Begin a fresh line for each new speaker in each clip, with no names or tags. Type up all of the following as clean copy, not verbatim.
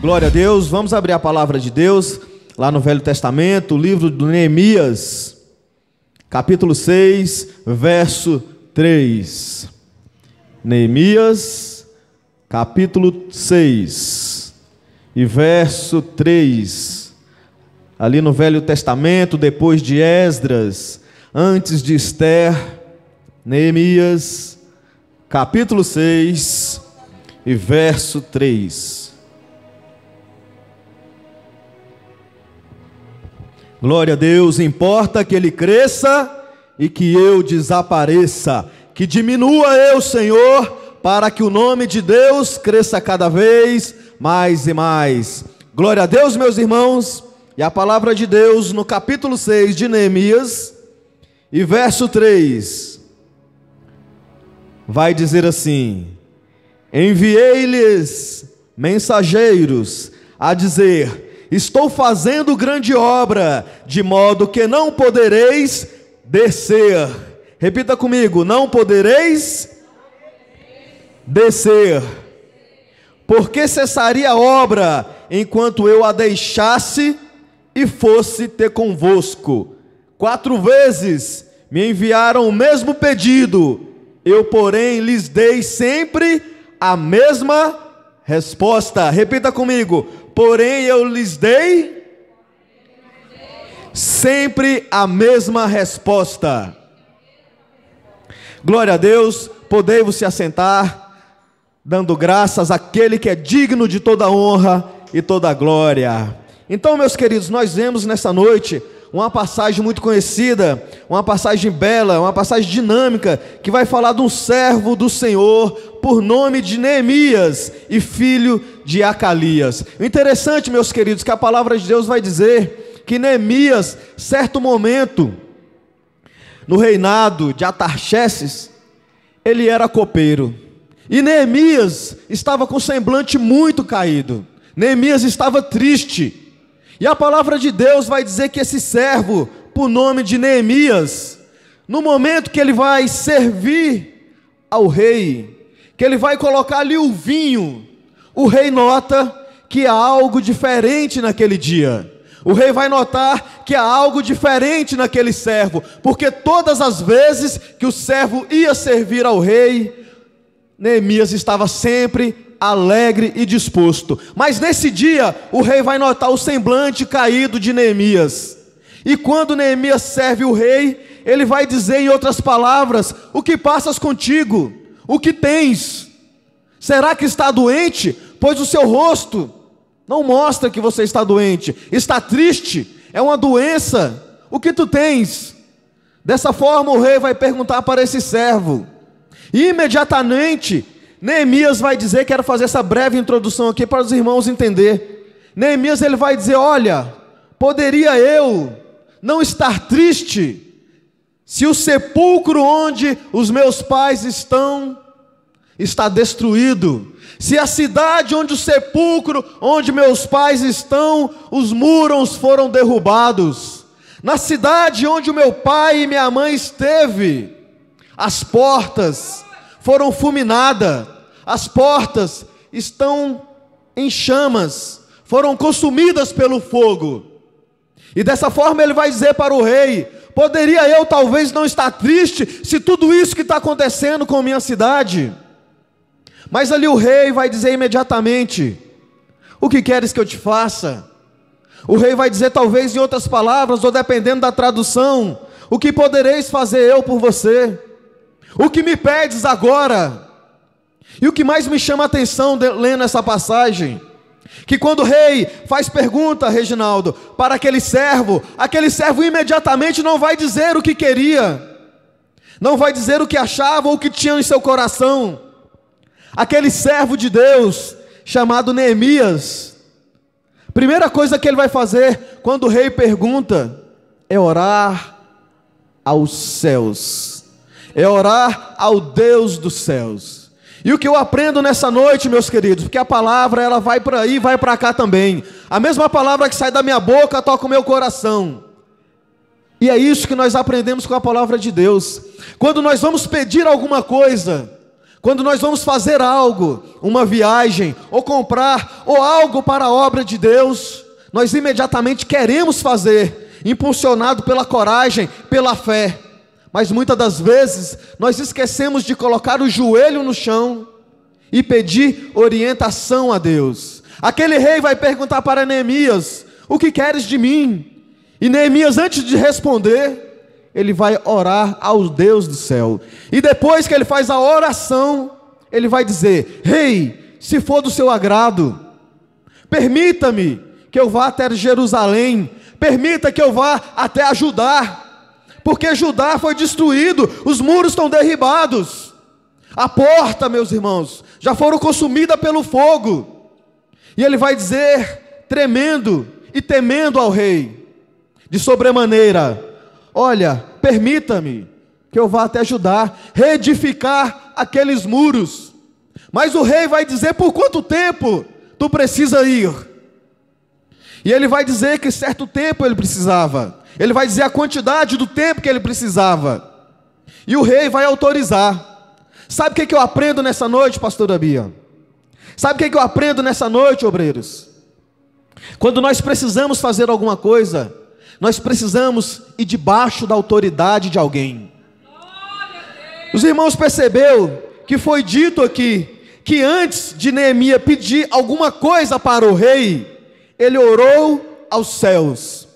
Glória a Deus. Vamos abrir a palavra de Deus lá no Velho Testamento, o livro de Neemias, capítulo 6, verso 3. Neemias, capítulo 6 e verso 3. Ali no Velho Testamento, depois de Esdras, antes de Esther, Neemias, capítulo 6 e verso 3. Glória a Deus. Importa que ele cresça e que eu desapareça, que diminua eu, Senhor, para que o nome de Deus cresça cada vez mais e mais. Glória a Deus, meus irmãos. E a palavra de Deus no capítulo 6 de Neemias e verso 3 vai dizer assim: enviei-lhes mensageiros a dizer: estou fazendo grande obra, de modo que não podereis descer. Repita comigo: não podereis descer. Porque cessaria a obra enquanto eu a deixasse e fosse ter convosco. 4 vezes me enviaram o mesmo pedido, eu porém lhes dei sempre a mesma resposta. Repita comigo: porém eu lhes dei sempre a mesma resposta. Glória a Deus. Podei-vos se assentar, dando graças àquele que é digno de toda honra e toda glória. Então, meus queridos, nós vemos nessa noite uma passagem muito conhecida, uma passagem bela, uma passagem dinâmica, que vai falar de um servo do Senhor, por nome de Neemias e filho de Acalias. O interessante, meus queridos, que a palavra de Deus vai dizer que Neemias, certo momento, no reinado de Atarxerxes, ele era copeiro, e Neemias estava com o semblante muito caído. Neemias estava triste. E a palavra de Deus vai dizer que esse servo, por nome de Neemias, no momento que ele vai servir ao rei, que ele vai colocar ali o vinho, o rei nota que há algo diferente naquele dia. O rei vai notar que há algo diferente naquele servo, porque todas as vezes que o servo ia servir ao rei, Neemias estava sempre alegre e disposto. Mas nesse dia, o rei vai notar o semblante caído de Neemias. E quando Neemias serve o rei, ele vai dizer em outras palavras: o que passas contigo? O que tens? Será que está doente? Pois o seu rosto não mostra que você está doente. Está triste? É uma doença. O que tu tens? Dessa forma o rei vai perguntar para esse servo. E imediatamente Neemias vai dizer, quero fazer essa breve introdução aqui para os irmãos entender. Neemias ele vai dizer: olha, poderia eu não estar triste se o sepulcro onde os meus pais estão está destruído, se a cidade onde o sepulcro onde meus pais estão, os muros foram derrubados, na cidade onde o meu pai e minha mãe esteve, as portas foram fulminadas, as portas estão em chamas, foram consumidas pelo fogo. E dessa forma ele vai dizer para o rei: poderia eu talvez não estar triste se tudo isso que está acontecendo com minha cidade? Mas ali o rei vai dizer imediatamente: o que queres que eu te faça? O rei vai dizer, talvez em outras palavras, ou dependendo da tradução: o que podereis fazer eu por você? O que me pedes agora? E o que mais me chama a atenção lendo essa passagem, que quando o rei faz pergunta, Reginaldo, para aquele servo imediatamente não vai dizer o que queria, não vai dizer o que achava ou o que tinha em seu coração. Aquele servo de Deus, chamado Neemias, primeira coisa que ele vai fazer quando o rei pergunta, é orar aos céus, é orar ao Deus dos céus. E o que eu aprendo nessa noite, meus queridos, porque a palavra ela vai para aí, vai para cá também. A mesma palavra que sai da minha boca toca o meu coração. E é isso que nós aprendemos com a palavra de Deus. Quando nós vamos pedir alguma coisa, Quando nós vamos fazer algo, uma viagem, ou comprar, ou algo para a obra de Deus, nós imediatamente queremos fazer, impulsionado pela coragem, pela fé. Mas muitas das vezes, nós esquecemos de colocar o joelho no chão e pedir orientação a Deus. Aquele rei vai perguntar para Neemias: o que queres de mim? E Neemias, antes de responder, ele vai orar ao Deus do céu. E depois que ele faz a oração, ele vai dizer: rei, se for do seu agrado, permita-me que eu vá até Jerusalém, permita que eu vá até Judá, porque Judá foi destruído, os muros estão derribados, a porta, meus irmãos, já foram consumidas pelo fogo. E ele vai dizer, tremendo e temendo ao rei, de sobremaneira: olha, permita-me que eu vá até Judá, reedificar aqueles muros. Mas o rei vai dizer: por quanto tempo tu precisa ir? E ele vai dizer que certo tempo ele precisava. Ele vai dizer a quantidade do tempo que ele precisava. E o rei vai autorizar. Sabe o que eu aprendo nessa noite, pastora Bia? Sabe o que eu aprendo nessa noite, obreiros? Quando nós precisamos fazer alguma coisa, nós precisamos ir debaixo da autoridade de alguém. Os irmãos perceberam que foi dito aqui, que antes de Neemias pedir alguma coisa para o rei, ele orou aos céus.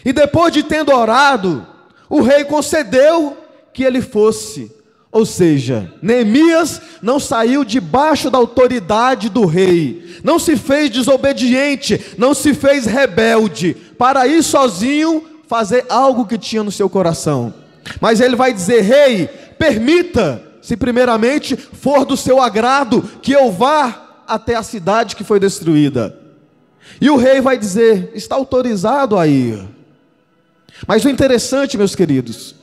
E depois de tendo orado, o rei concedeu que ele fosse. Ou seja, Neemias não saiu debaixo da autoridade do rei, não se fez desobediente, não se fez rebelde, para ir sozinho fazer algo que tinha no seu coração. Mas ele vai dizer: rei, permita, se primeiramente for do seu agrado, que eu vá até a cidade que foi destruída. E o rei vai dizer: está autorizado a ir. Mas o interessante, meus queridos,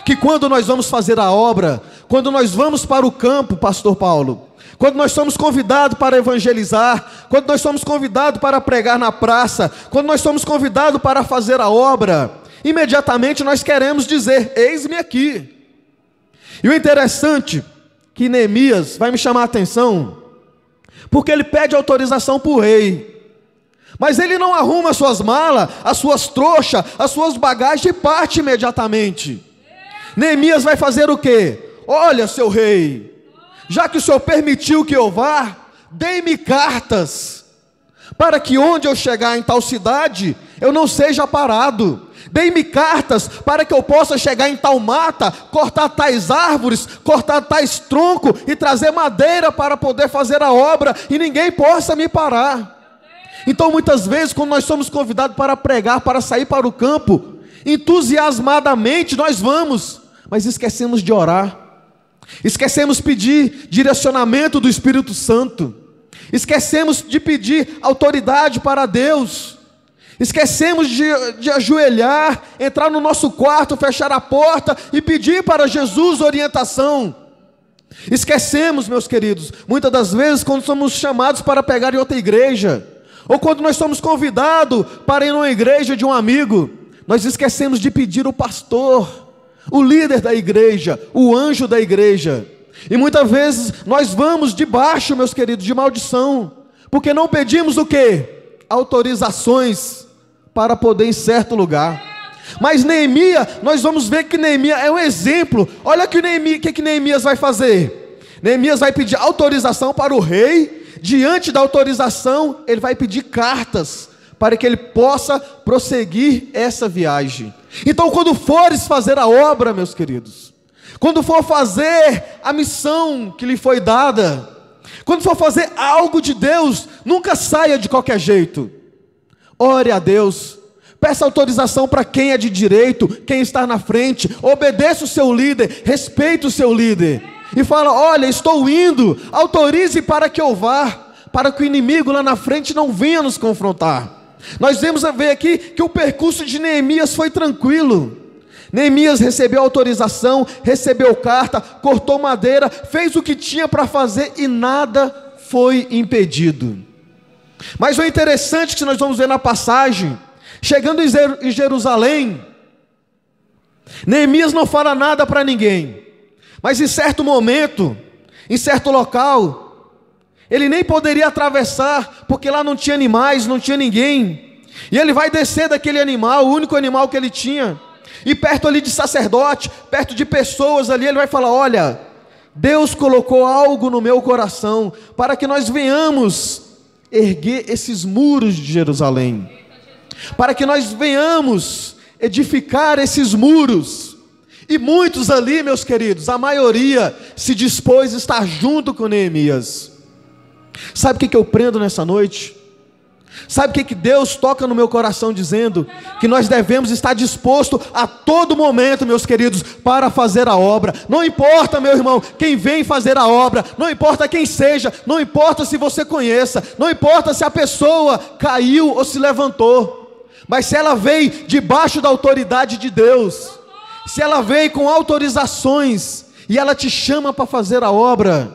que quando nós vamos fazer a obra, quando nós vamos para o campo, pastor Paulo, quando nós somos convidados para evangelizar, quando nós somos convidados para pregar na praça, quando nós somos convidados para fazer a obra, imediatamente nós queremos dizer: eis-me aqui. E o interessante, que Neemias vai me chamar a atenção, porque ele pede autorização para o rei, mas ele não arruma as suas malas, as suas trouxas, as suas bagagens e parte imediatamente. Neemias vai fazer o quê? Olha, seu rei, já que o senhor permitiu que eu vá, dê-me cartas, para que onde eu chegar em tal cidade, eu não seja parado. Dê-me cartas, para que eu possa chegar em tal mata, cortar tais árvores, cortar tais troncos, e trazer madeira para poder fazer a obra, e ninguém possa me parar. Então muitas vezes, quando nós somos convidados para pregar, para sair para o campo, entusiasmadamente nós vamos, mas esquecemos de orar, esquecemos de pedir direcionamento do Espírito Santo, esquecemos de pedir autoridade para Deus, esquecemos de ajoelhar, entrar no nosso quarto, fechar a porta e pedir para Jesus orientação. Esquecemos, meus queridos, muitas das vezes quando somos chamados para pregar em outra igreja, ou quando nós somos convidados para ir numa igreja de um amigo, nós esquecemos de pedir o pastor, o líder da igreja, o anjo da igreja. E muitas vezes nós vamos debaixo, meus queridos, de maldição, porque não pedimos o quê? Autorizações para poder ir em certo lugar. Mas Neemias, nós vamos ver que Neemias é um exemplo. Olha que Neemias vai fazer. Neemias vai pedir autorização para o rei. Diante da autorização, ele vai pedir cartas para que ele possa prosseguir essa viagem. Então, quando fores fazer a obra, meus queridos, quando for fazer a missão que lhe foi dada, quando for fazer algo de Deus, nunca saia de qualquer jeito. Ore a Deus, peça autorização para quem é de direito, quem está na frente, obedeça o seu líder, respeite o seu líder, e fala: olha, estou indo, autorize para que eu vá, para que o inimigo lá na frente não venha nos confrontar. Nós vamos ver aqui que o percurso de Neemias foi tranquilo. Neemias recebeu autorização, recebeu carta, cortou madeira, fez o que tinha para fazer e nada foi impedido. Mas o interessante que nós vamos ver na passagem, chegando em Jerusalém, Neemias não fala nada para ninguém, mas em certo momento em certo local. Ele nem poderia atravessar, porque lá não tinha animais, não tinha ninguém. E ele vai descer daquele animal, o único animal que ele tinha, e perto ali de sacerdote, perto de pessoas ali, ele vai falar: olha, Deus colocou algo no meu coração, para que nós venhamos erguer esses muros de Jerusalém, para que nós venhamos edificar esses muros. E muitos ali, meus queridos, a maioria se dispôs a estar junto com Neemias. Sabe o que eu prendo nessa noite? Sabe o que Deus toca no meu coração dizendo? Que nós devemos estar dispostos a todo momento, meus queridos, para fazer a obra. Não importa, meu irmão, quem vem fazer a obra, não importa quem seja, não importa se você conheça, não importa se a pessoa caiu ou se levantou, mas se ela veio debaixo da autoridade de Deus, se ela veio com autorizações e ela te chama para fazer a obra,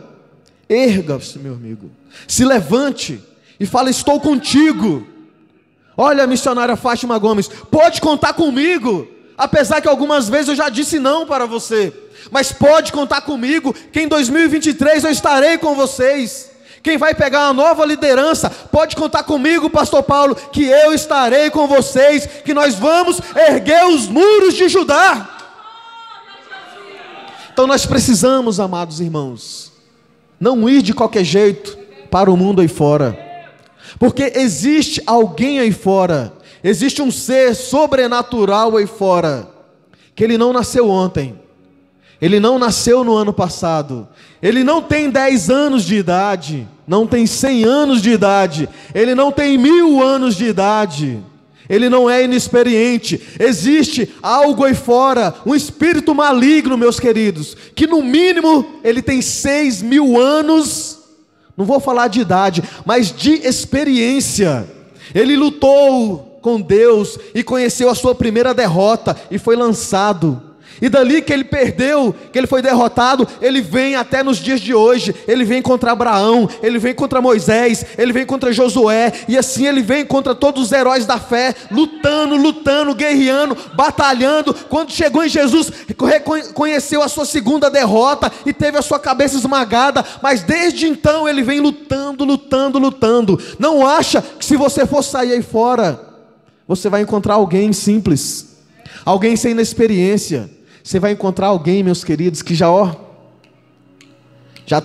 erga-se, meu amigo, se levante e fala: estou contigo. Olha, missionária Fátima Gomes, pode contar comigo, apesar que algumas vezes eu já disse não para você, mas pode contar comigo, que em 2023 eu estarei com vocês. Quem vai pegar uma nova liderança, pode contar comigo, pastor Paulo, que eu estarei com vocês, que nós vamos erguer os muros de Judá. Então nós precisamos, amados irmãos, não ir de qualquer jeito para o mundo aí fora, porque existe alguém aí fora, existe um ser sobrenatural aí fora, que ele não nasceu ontem, ele não nasceu no ano passado, ele não tem 10 anos de idade, não tem 100 anos de idade, ele não tem 1000 anos de idade, ele não é inexperiente. Existe algo aí fora, um espírito maligno, meus queridos, que no mínimo ele tem 6.000 anos, não vou falar de idade, mas de experiência. Ele lutou com Deus e conheceu a sua primeira derrota e foi lançado. E dali que ele perdeu, que ele foi derrotado, ele vem até nos dias de hoje. Ele vem contra Abraão, ele vem contra Moisés, ele vem contra Josué, e assim ele vem contra todos os heróis da fé, lutando, guerreando, batalhando. Quando chegou em Jesus, reconheceu a sua segunda derrota e teve a sua cabeça esmagada, mas desde então ele vem lutando. Não acha que se você for sair aí fora, você vai encontrar alguém simples, alguém sem inexperiência. Você vai encontrar alguém, meus queridos, que já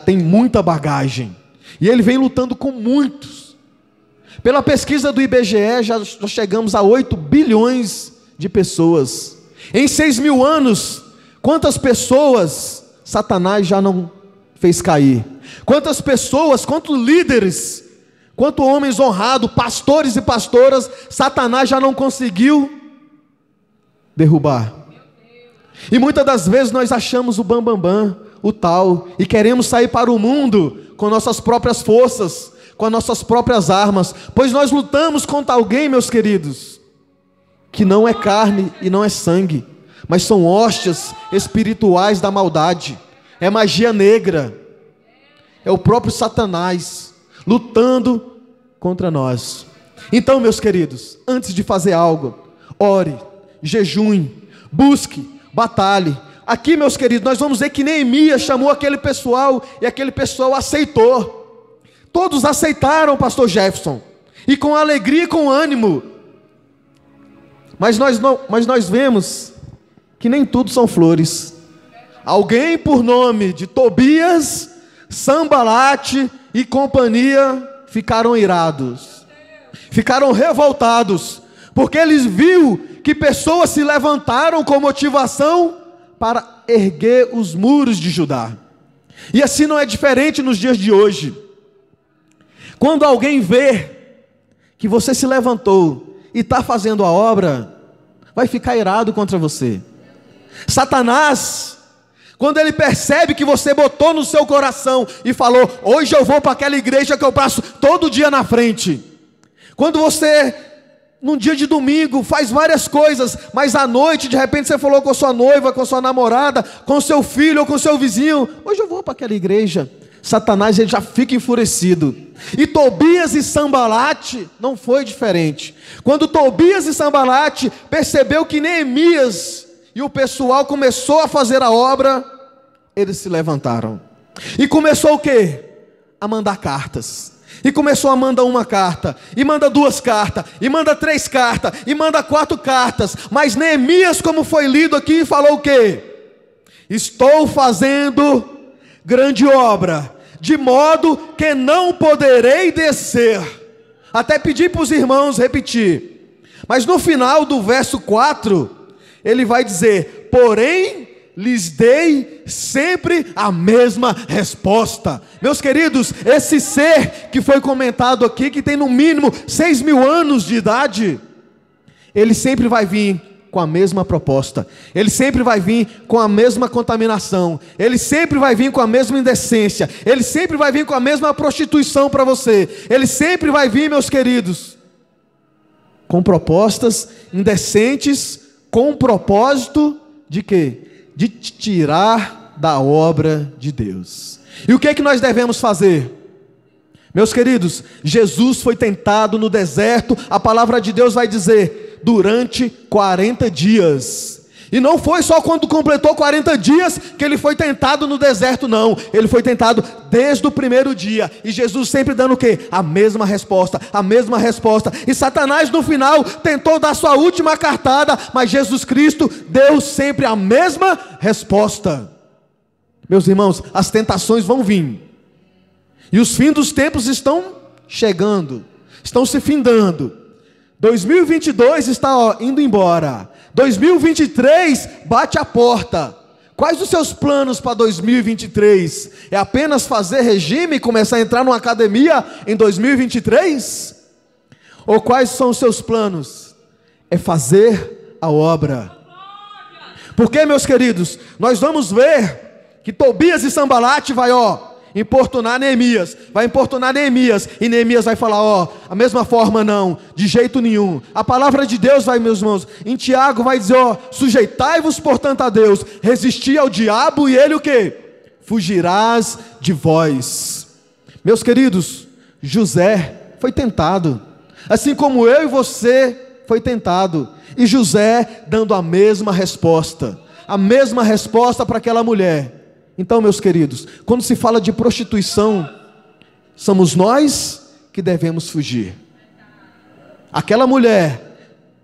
tem muita bagagem, e ele vem lutando com muitos. Pela pesquisa do IBGE, já chegamos a 8 bilhões de pessoas. Em 6.000 anos, quantas pessoas Satanás já não fez cair? Quantas pessoas, quantos líderes, quantos homens honrados, pastores e pastoras, Satanás já não conseguiu derrubar? E muitas das vezes nós achamos o bambambam, o tal, e queremos sair para o mundo com nossas próprias forças, com as nossas próprias armas, pois nós lutamos contra alguém, meus queridos, que não é carne e não é sangue, mas são hóstias espirituais da maldade, é magia negra, é o próprio Satanás lutando contra nós. Então, meus queridos, antes de fazer algo, ore, jejue, busque, batalhe. Aqui, meus queridos, nós vamos ver que Neemias chamou aquele pessoal, e aquele pessoal aceitou. Todos aceitaram, pastor Jefferson, e com alegria e com ânimo. Mas nós vemos que nem tudo são flores. Alguém por nome de Tobias, Sambalate e companhia ficaram irados, ficaram revoltados, porque eles viram que pessoas se levantaram com motivação para erguer os muros de Judá. E assim não é diferente nos dias de hoje. Quando alguém vê que você se levantou e está fazendo a obra, vai ficar irado contra você. Satanás, quando ele percebe que você botou no seu coração e falou: hoje eu vou para aquela igreja que eu passo todo dia na frente. Quando você, num dia de domingo, faz várias coisas, mas à noite, de repente você falou com sua noiva, com sua namorada, com seu filho ou com seu vizinho: hoje eu vou para aquela igreja. Satanás, ele já fica enfurecido. E Tobias e Sambalate não foi diferente. Quando Tobias e Sambalate percebeu que Neemias e o pessoal começou a fazer a obra, eles se levantaram. E começou o quê? A mandar cartas. E começou a mandar uma carta, e manda 2 cartas, e manda 3 cartas, e manda 4 cartas. Mas Neemias, como foi lido aqui, falou o quê? Estou fazendo grande obra, de modo que não poderei descer. Até pedi para os irmãos repetir. Mas no final do verso 4, ele vai dizer: porém, lhes dei sempre a mesma resposta. Meus queridos, esse ser que foi comentado aqui, que tem no mínimo 6.000 anos de idade, ele sempre vai vir com a mesma proposta, ele sempre vai vir com a mesma contaminação, ele sempre vai vir com a mesma indecência, ele sempre vai vir com a mesma prostituição para você, ele sempre vai vir, meus queridos, com propostas indecentes, com o propósito de quê? De te tirar da obra de Deus. E o que é que nós devemos fazer? Meus queridos, Jesus foi tentado no deserto, a palavra de Deus vai dizer, durante 40 dias. E não foi só quando completou 40 dias que ele foi tentado no deserto, não. Ele foi tentado desde o primeiro dia. E Jesus sempre dando o quê? A mesma resposta, a mesma resposta. E Satanás no final tentou dar sua última cartada, mas Jesus Cristo deu sempre a mesma resposta. Meus irmãos, as tentações vão vir. E os fins dos tempos estão chegando, estão se findando. 2022 está indo embora. 2023 bate a porta. Quais os seus planos para 2023? É apenas fazer regime e começar a entrar numa academia em 2023? Ou quais são os seus planos? É fazer a obra. Porque, meus queridos, nós vamos ver que Tobias e Sambalate vai importunar Neemias, e Neemias vai falar, a mesma forma não, de jeito nenhum. A palavra de Deus vai, meus irmãos, em Tiago vai dizer, sujeitai-vos portanto a Deus, resisti ao diabo e ele o quê? Fugirás de vós. Meus queridos, José foi tentado, assim como eu e você foi tentado, e José dando a mesma resposta para aquela mulher. Então, meus queridos, quando se fala de prostituição, somos nós que devemos fugir. Aquela mulher,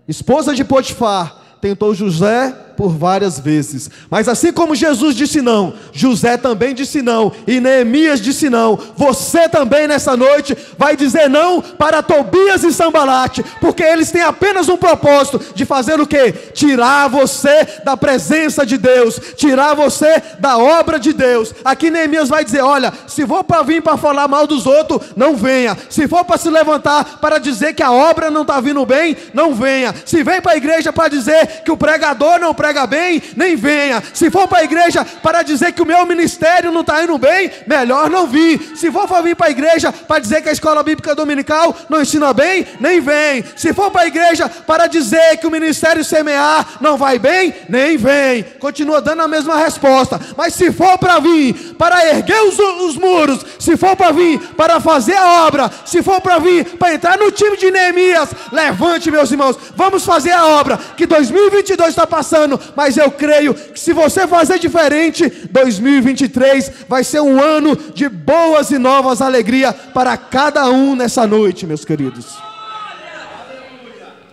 esposa de Potifar, tentou José por várias vezes, mas assim como Jesus disse não, José também disse não, e Neemias disse não. Você também nessa noite vai dizer não para Tobias e Sambalate, porque eles têm apenas um propósito, de fazer o quê? Tirar você da presença de Deus, tirar você da obra de Deus. Aqui Neemias vai dizer, olha, se for para vir para falar mal dos outros, não venha. Se for para se levantar para dizer que a obra não está vindo bem, não venha. Se vem para a igreja para dizer que o pregador não prega bem, nem venha. Se for para a igreja para dizer que o meu ministério não está indo bem, melhor não vir. Se for para vir para a igreja para dizer que a escola bíblica dominical não ensina bem, nem vem. Se for para a igreja para dizer que o ministério semear não vai bem, nem vem. Continua dando a mesma resposta. Mas se for para vir para erguer os muros, se for para vir para fazer a obra, se for para vir para entrar no time de Neemias, levante, meus irmãos, vamos fazer a obra, que 2022 está passando, mas eu creio que se você fazer diferente, 2023 vai ser um ano de boas e novas alegrias para cada um nessa noite, meus queridos.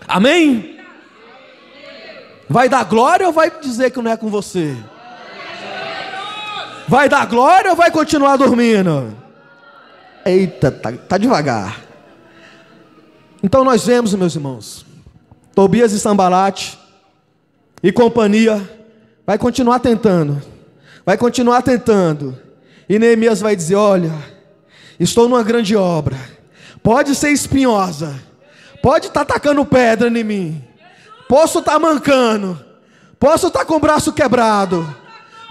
Amém? Vai dar glória ou vai dizer que não é com você? Vai dar glória ou vai continuar dormindo? Eita, tá devagar. Então nós vemos, meus irmãos, Tobias e Sambalate e companhia vai continuar tentando, e Neemias vai dizer, olha, estou numa grande obra, pode ser espinhosa, pode estar tacando pedra em mim, posso estar mancando, posso estar com o braço quebrado,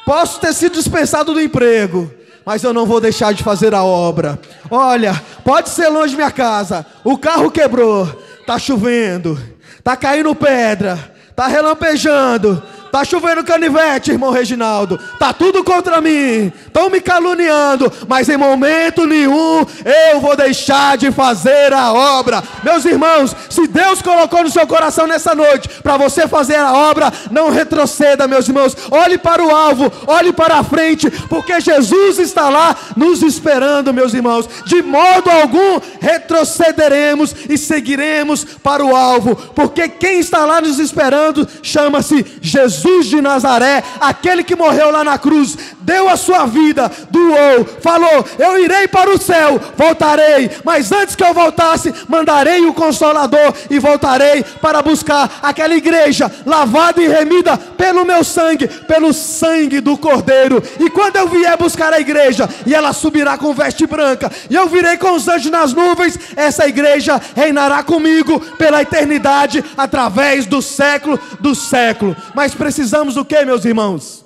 posso ter sido dispensado do emprego, mas eu não vou deixar de fazer a obra. Olha, pode ser longe de minha casa, o carro quebrou, está chovendo, está caindo pedra, está relampejando, Está chovendo canivete, irmão Reginaldo. Está tudo contra mim. Estão me caluniando. Mas em momento nenhum eu vou deixar de fazer a obra. Meus irmãos, se Deus colocou no seu coração nessa noite para você fazer a obra, não retroceda, meus irmãos. Olhe para o alvo, olhe para a frente, porque Jesus está lá nos esperando, meus irmãos. De modo algum retrocederemos e seguiremos para o alvo, porque quem está lá nos esperando chama-se Jesus de Nazaré, aquele que morreu lá na cruz, deu a sua vida, doou, falou: eu irei para o céu, voltarei, mas antes que eu voltasse, mandarei o Consolador e voltarei para buscar aquela igreja lavada e remida pelo meu sangue, pelo sangue do Cordeiro. E quando eu vier buscar a igreja, e ela subirá com veste branca, e eu virei com os anjos nas nuvens, essa igreja reinará comigo pela eternidade, através do século do século. Mas precisamos do que, meus irmãos?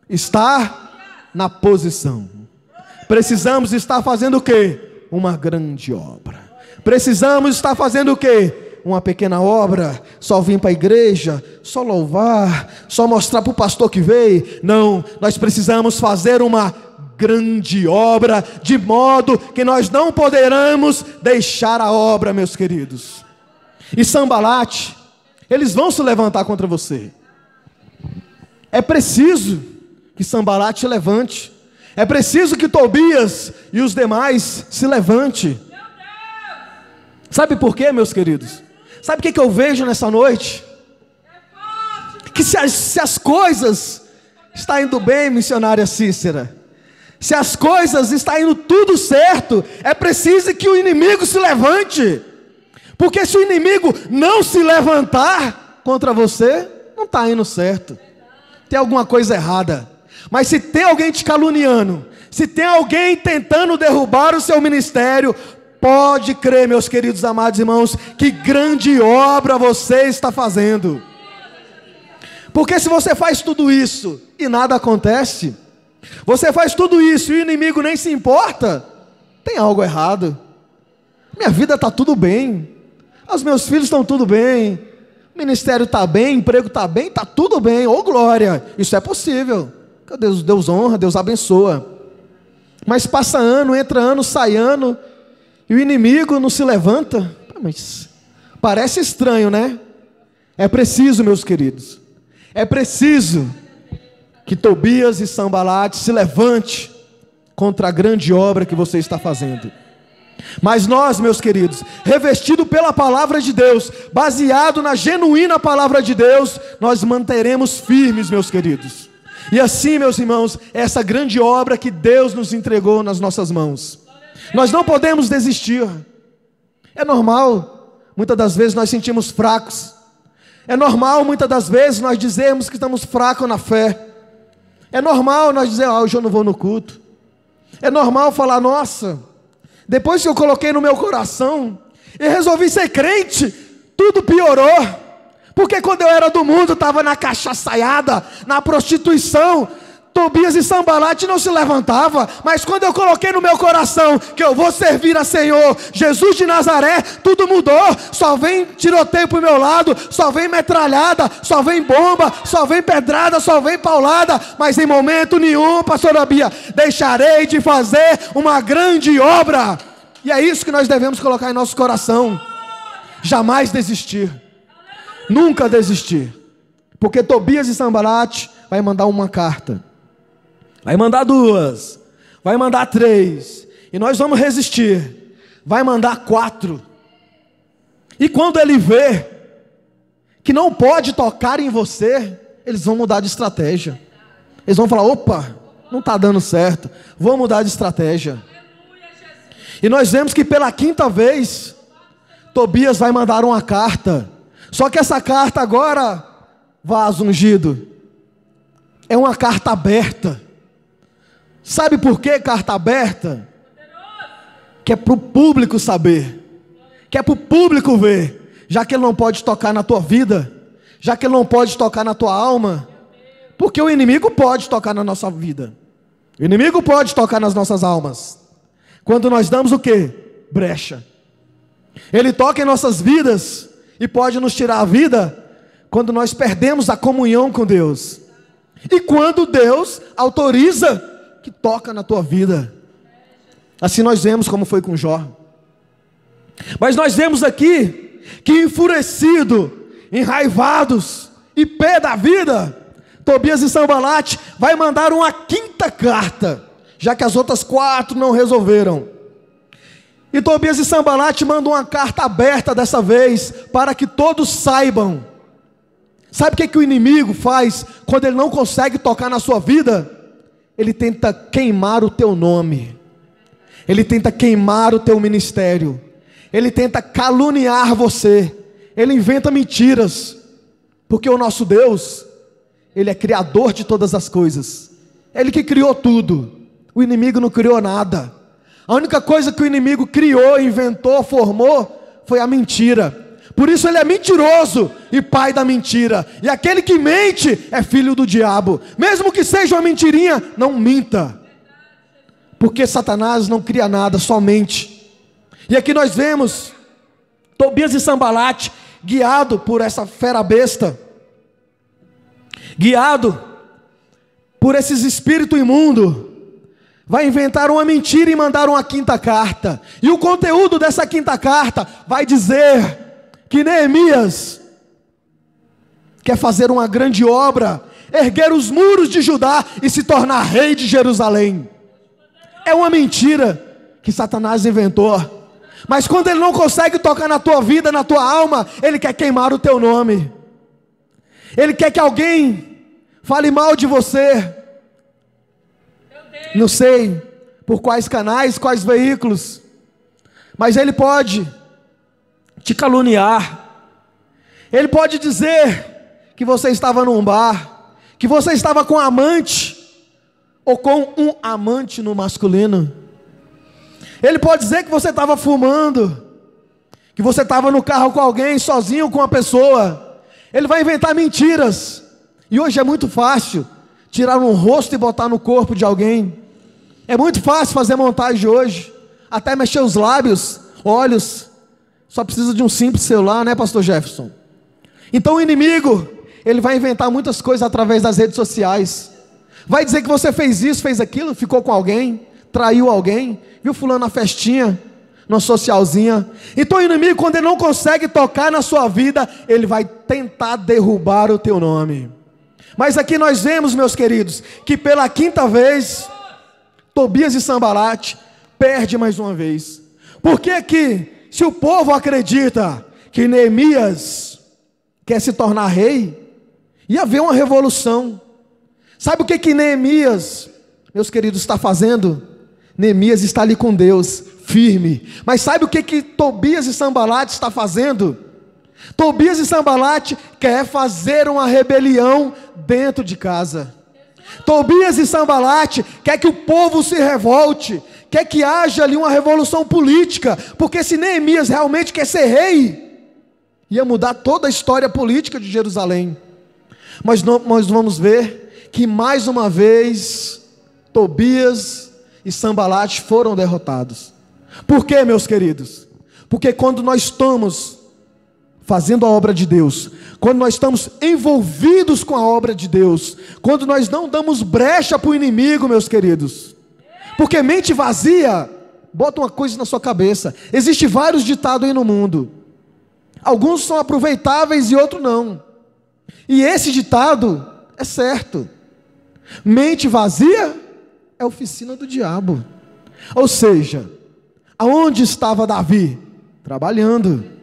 Estar na posição. Precisamos estar fazendo o que? Uma grande obra. Precisamos estar fazendo o que? Uma pequena obra, só vir para a igreja, só louvar, só mostrar para o pastor que veio. Não, nós precisamos fazer uma grande obra, de modo que nós não poderemos deixar a obra, meus queridos. E Sambalate, eles vão se levantar contra você. É preciso que Sambalate se levante. É preciso que Tobias e os demais se levante. Sabe por quê, meus queridos? Sabe o que eu vejo nessa noite? Que se as coisas estão indo bem, missionária Cícera, se as coisas estão indo tudo certo, é preciso que o inimigo se levante. Porque se o inimigo não se levantar contra você, não está indo certo. Tem alguma coisa errada. Mas se tem alguém te caluniando, se tem alguém tentando derrubar o seu ministério, pode crer, meus queridos amados irmãos, que grande obra você está fazendo. Porque se você faz tudo isso e nada acontece, você faz tudo isso e o inimigo nem se importa, tem algo errado. Minha vida está tudo bem, os meus filhos estão tudo bem, o ministério está bem, o emprego está bem, está tudo bem, ô glória, isso é possível. Deus honra, Deus abençoa. Mas passa ano, entra ano, sai ano, e o inimigo não se levanta. Mas parece estranho, né? É preciso, meus queridos, é preciso que Tobias e Sambalate se levante contra a grande obra que você está fazendo. Mas nós, meus queridos, revestido pela palavra de Deus, baseado na genuína palavra de Deus, nós manteremos firmes, meus queridos. E assim, meus irmãos, essa grande obra que Deus nos entregou nas nossas mãos, nós não podemos desistir. É normal, muitas das vezes nós sentimos fracos. É normal, muitas das vezes, nós dizermos que estamos fracos na fé. É normal nós dizer: hoje eu não vou no culto. É normal falar: nossa, depois que eu coloquei no meu coração e resolvi ser crente, tudo piorou. Porque quando eu era do mundo, estava na cachaçaiada, na prostituição, Tobias e Sambalate não se levantava. Mas quando eu coloquei no meu coração que eu vou servir a Senhor, Jesus de Nazaré, tudo mudou. Só vem tiroteio para o meu lado, só vem metralhada, só vem bomba, só vem pedrada, só vem paulada. Mas em momento nenhum, pastora Bia, deixarei de fazer uma grande obra. E é isso que nós devemos colocar em nosso coração. Jamais desistir. Nunca desistir. Porque Tobias e Sambalate vai mandar uma carta, vai mandar duas, vai mandar três, e nós vamos resistir. Vai mandar 4. E quando ele vê que não pode tocar em você, eles vão mudar de estratégia. Eles vão falar: opa, não está dando certo, vou mudar de estratégia. E nós vemos que pela 5ª vez Tobias vai mandar uma carta. Só que essa carta agora, vaso ungido, é uma carta aberta. Sabe por que carta aberta? Que é para o público saber, que é para o público ver, já que ele não pode tocar na tua vida, já que ele não pode tocar na tua alma, porque o inimigo pode tocar na nossa vida, o inimigo pode tocar nas nossas almas, quando nós damos o quê? Brecha. Ele toca em nossas vidas e pode nos tirar a vida quando nós perdemos a comunhão com Deus, e quando Deus autoriza que toca na tua vida. Assim nós vemos como foi com Jó. Mas nós vemos aqui que enfurecido, enraivados e pé da vida, Tobias e Sanbalate vai mandar uma quinta carta, já que as outras 4 não resolveram. E Tobias e Sanbalate mandam uma carta aberta dessa vez, para que todos saibam. Sabe o que o inimigo faz quando ele não consegue tocar na sua vida? Ele tenta queimar o teu nome, ele tenta queimar o teu ministério, ele tenta caluniar você, ele inventa mentiras, porque o nosso Deus, Ele é criador de todas as coisas, Ele que criou tudo, o inimigo não criou nada. A única coisa que o inimigo criou, inventou, formou, foi a mentira. Por isso ele é mentiroso e pai da mentira. E aquele que mente é filho do diabo. Mesmo que seja uma mentirinha, não minta. Porque Satanás não cria nada, só mente. E aqui nós vemos Tobias e Sanbalate, guiado por essa fera besta, guiado por esses espíritos imundos, vai inventar uma mentira e mandar uma quinta carta. E o conteúdo dessa quinta carta vai dizer que Neemias quer fazer uma grande obra, erguer os muros de Judá e se tornar rei de Jerusalém. É uma mentira que Satanás inventou. Mas quando ele não consegue tocar na tua vida, na tua alma, ele quer queimar o teu nome. Ele quer que alguém fale mal de você. Não sei por quais canais, quais veículos, mas ele pode te caluniar. Ele pode dizer que você estava num bar, que você estava com um amante, ou com um amante no masculino. Ele pode dizer que você estava fumando, que você estava no carro com alguém, sozinho com uma pessoa. Ele vai inventar mentiras. E hoje é muito fácil tirar um rosto e botar no corpo de alguém. É muito fácil fazer montagem hoje, até mexer os lábios, olhos. Só precisa de um simples celular, né, pastor Jefferson? Então o inimigo, ele vai inventar muitas coisas através das redes sociais. Vai dizer que você fez isso, fez aquilo, ficou com alguém, traiu alguém, viu fulano na festinha, numa socialzinha. Então o inimigo, quando ele não consegue tocar na sua vida, ele vai tentar derrubar o teu nome. Mas aqui nós vemos, meus queridos, que pela quinta vez, Tobias e Sanbalate perde mais uma vez. Porque que, se o povo acredita que Neemias quer se tornar rei, ia haver uma revolução. Sabe o que Neemias, meus queridos, está fazendo? Neemias está ali com Deus, firme. Mas sabe o que Tobias e Sanbalate está fazendo? Tobias e Sanbalate quer fazer uma rebelião dentro de casa. Tobias e Sanbalate quer que o povo se revolte, quer que haja ali uma revolução política, porque se Neemias realmente quer ser rei, ia mudar toda a história política de Jerusalém. Mas nós vamos ver que mais uma vez Tobias e Sanbalate foram derrotados. Por quê, meus queridos? Porque quando nós estamos fazendo a obra de Deus, quando nós estamos envolvidos com a obra de Deus, quando nós não damos brecha para o inimigo, meus queridos, porque mente vazia, bota uma coisa na sua cabeça, existe vários ditados aí no mundo, alguns são aproveitáveis e outros não, e esse ditado é certo: mente vazia é oficina do diabo. Ou seja, aonde estava Davi? Trabalhando.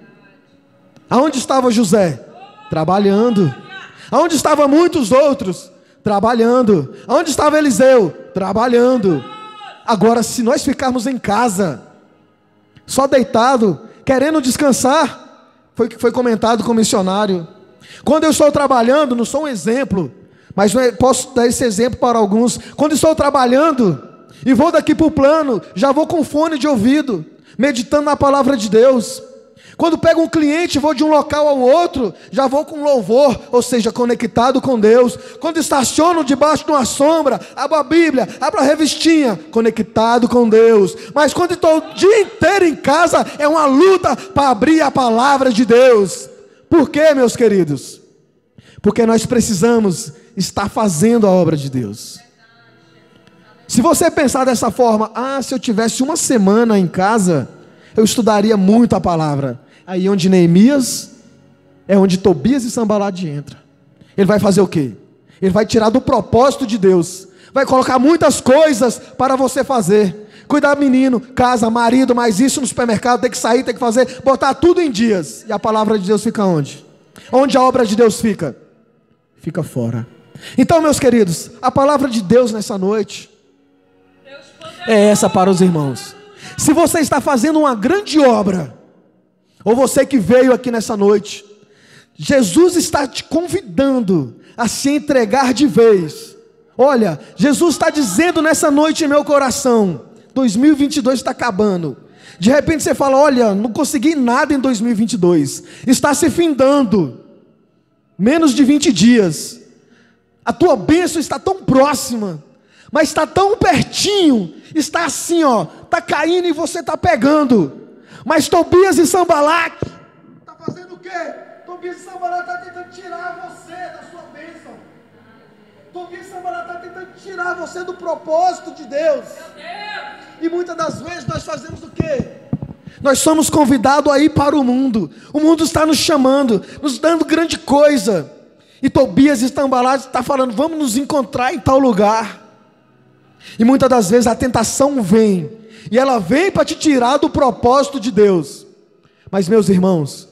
Aonde estava José? Trabalhando. Aonde estavam muitos outros? Trabalhando. Aonde estava Eliseu? Trabalhando. Agora, se nós ficarmos em casa, só deitado, querendo descansar, foi o que foi comentado com o missionário. Quando eu estou trabalhando, não sou um exemplo, mas eu posso dar esse exemplo para alguns. Quando estou trabalhando e vou daqui para o plano, já vou com fone de ouvido, meditando na palavra de Deus. Quando pego um cliente, vou de um local ao outro, já vou com louvor, ou seja, conectado com Deus. Quando estaciono debaixo de uma sombra, abro a Bíblia, abro a revistinha, conectado com Deus. Mas quando estou o dia inteiro em casa, é uma luta para abrir a palavra de Deus. Por quê, meus queridos? Porque nós precisamos estar fazendo a obra de Deus. Se você pensar dessa forma, se eu tivesse uma semana em casa, eu estudaria muito a palavra. Aí onde Neemias, é onde Tobias e Sanbalate entram. Ele vai fazer o quê? Ele vai tirar do propósito de Deus. Vai colocar muitas coisas para você fazer. Cuidar menino, casa, marido, mas isso no supermercado, tem que sair, tem que fazer, botar tudo em dias. E a palavra de Deus fica onde? Onde a obra de Deus fica? Fica fora. Então, meus queridos, a palavra de Deus nessa noite é essa para os irmãos. Se você está fazendo uma grande obra, ou você que veio aqui nessa noite, Jesus está te convidando a se entregar de vez. Olha, Jesus está dizendo nessa noite em meu coração, 2022 está acabando. De repente você fala, olha, não consegui nada em 2022, está se findando, menos de 20 dias, a tua bênção está tão próxima, mas está tão pertinho, está assim, está caindo e você está pegando. Mas Tobias e Sanbalate está fazendo o quê? Tobias e Sanbalate está tentando tirar você da sua bênção. Tobias e Sanbalate está tentando tirar você do propósito de Deus. E muitas das vezes nós fazemos o quê? Nós somos convidados a ir para o mundo. O mundo está nos chamando, nos dando grande coisa. E Tobias e Sanbalate está falando, vamos nos encontrar em tal lugar. E muitas das vezes a tentação vem, e ela vem para te tirar do propósito de Deus. Mas meus irmãos,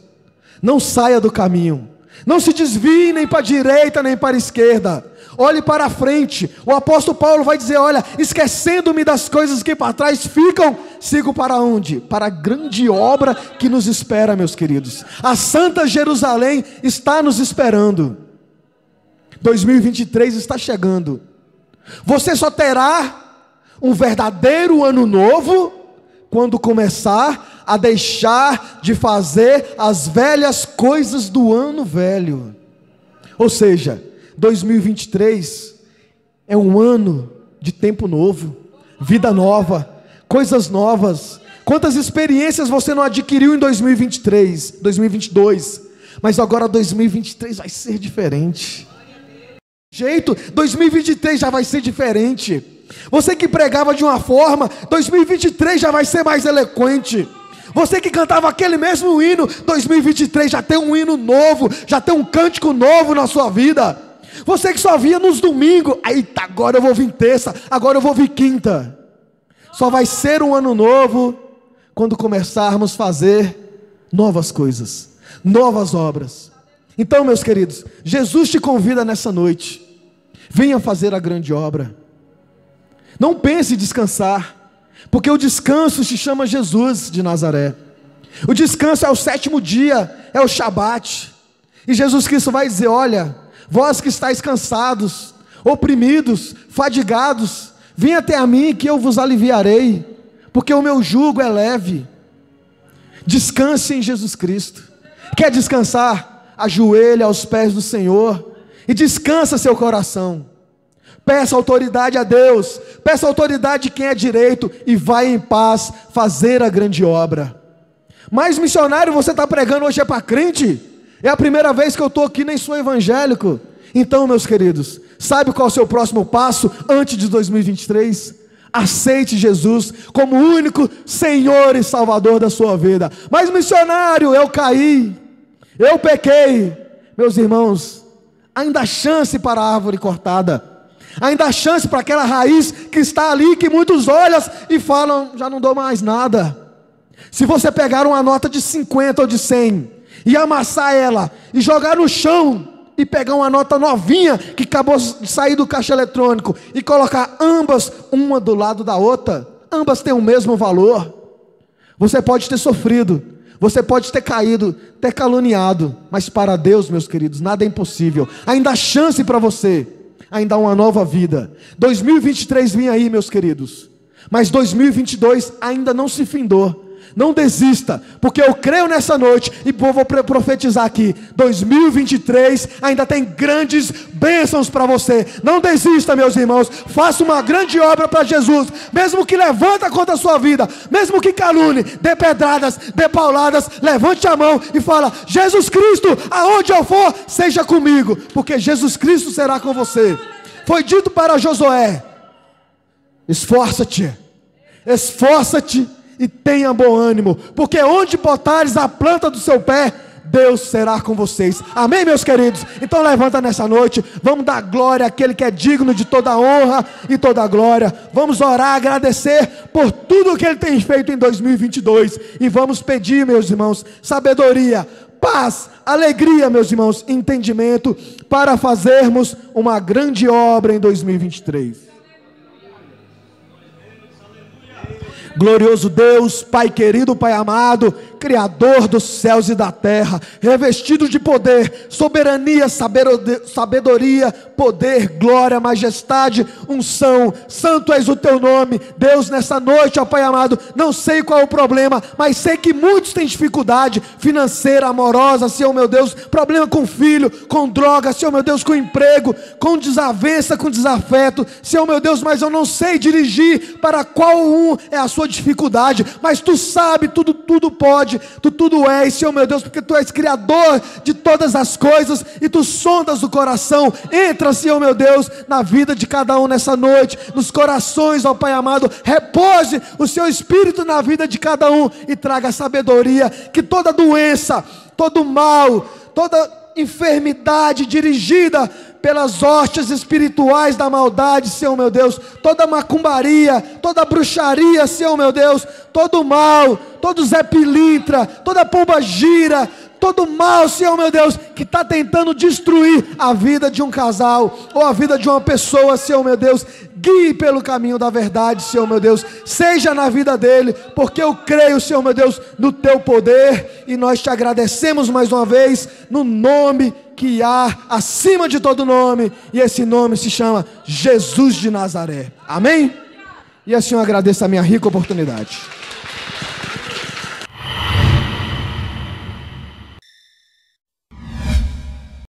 não saia do caminho, não se desvie nem para a direita nem para a esquerda, olhe para a frente. O apóstolo Paulo vai dizer, olha, esquecendo-me das coisas que para trás ficam, sigo para onde? Para a grande obra que nos espera, meus queridos. A Santa Jerusalém está nos esperando. 2023 está chegando. Você só terá um verdadeiro ano novo quando começar a deixar de fazer as velhas coisas do ano velho. Ou seja, 2023 é um ano de tempo novo, vida nova, coisas novas. Quantas experiências você não adquiriu em 2023, 2022, mas agora 2023 vai ser diferente. 2023 já vai ser diferente. Você que pregava de uma forma, 2023 já vai ser mais eloquente. Você que cantava aquele mesmo hino, 2023 já tem um hino novo, já tem um cântico novo na sua vida. Você que só via nos domingos, eita, agora eu vou vir terça, agora eu vou vir quinta. Só vai ser um ano novo quando começarmos a fazer novas coisas, novas obras. Então, meus queridos, Jesus te convida nessa noite, venha fazer a grande obra. Não pense em descansar, porque o descanso se chama Jesus de Nazaré. O descanso é o 7º dia, é o Shabat. E Jesus Cristo vai dizer, olha, vós que estáis cansados, oprimidos, fadigados, vem até a mim que eu vos aliviarei, porque o meu jugo é leve. Descanse em Jesus Cristo. Quer descansar? Ajoelhe aos pés do Senhor e descansa seu coração. Peça autoridade a Deus, peça autoridade de quem é direito e vai em paz fazer a grande obra. Mas missionário, você está pregando hoje é para crente? É a primeira vez que eu estou aqui, nem sou evangélico. Então, meus queridos, sabe qual é o seu próximo passo antes de 2023? Aceite Jesus como o único Senhor e Salvador da sua vida. Mas missionário, eu caí, eu pequei. Meus irmãos, ainda há chance para a árvore cortada, ainda há chance para aquela raiz que está ali, que muitos olham e falam, já não dou mais nada. Se você pegar uma nota de 50 ou de 100 e amassar ela e jogar no chão e pegar uma nota novinha que acabou de sair do caixa eletrônico e colocar ambas uma do lado da outra, ambas têm o mesmo valor. Você pode ter sofrido, você pode ter caído, ter caluniado, mas para Deus, meus queridos, nada é impossível. Ainda há chance para você, ainda há uma nova vida. 2023 vem aí, meus queridos, mas 2022 ainda não se findou. Não desista, porque eu creio nessa noite e vou profetizar aqui, 2023 ainda tem grandes bênçãos para você. Não desista, meus irmãos, faça uma grande obra para Jesus, mesmo que levanta contra a sua vida, mesmo que calune, dê pedradas, dê pauladas, levante a mão e fala: Jesus Cristo, aonde eu for, seja comigo, porque Jesus Cristo será com você. Foi dito para Josué: esforça-te, esforça-te e tenha bom ânimo, porque onde botares a planta do seu pé, Deus será com vocês. Amém, meus queridos? Então levanta nessa noite, vamos dar glória àquele que é digno de toda honra e toda glória. Vamos orar, agradecer por tudo que Ele tem feito em 2022, e vamos pedir, meus irmãos, sabedoria, paz, alegria, meus irmãos, entendimento, para fazermos uma grande obra em 2023. Glorioso Deus, Pai querido, Pai amado, Criador dos céus e da terra, revestido de poder, soberania, sabedoria, poder, glória, majestade, unção, santo és o teu nome. Deus, nessa noite, ó Pai amado, não sei qual é o problema, mas sei que muitos têm dificuldade financeira, amorosa, Senhor meu Deus, problema com filho, com droga, Senhor meu Deus, com emprego, com desavença, com desafeto, Senhor meu Deus, mas eu não sei dirigir para qual um é a sua dificuldade, mas Tu sabe, tudo pode, Tu tudo és, Senhor meu Deus, porque Tu és Criador de todas as coisas, e Tu sondas o coração. Entra, Senhor meu Deus, na vida de cada um nessa noite, nos corações, ó Pai amado, repose o Seu Espírito na vida de cada um, e traga sabedoria, que toda doença, todo mal, toda enfermidade dirigida pelas hostes espirituais da maldade, Senhor meu Deus, toda macumbaria, toda bruxaria, Senhor meu Deus, todo mal, todo Zé Pilintra, toda pomba gira, todo mal, Senhor meu Deus, que está tentando destruir a vida de um casal, ou a vida de uma pessoa, Senhor meu Deus, guie pelo caminho da verdade, Senhor meu Deus, seja na vida dele, porque eu creio, Senhor meu Deus, no Teu poder, e nós Te agradecemos mais uma vez, no nome que há acima de todo nome, e esse nome se chama Jesus de Nazaré. Amém? E assim eu agradeço a minha rica oportunidade.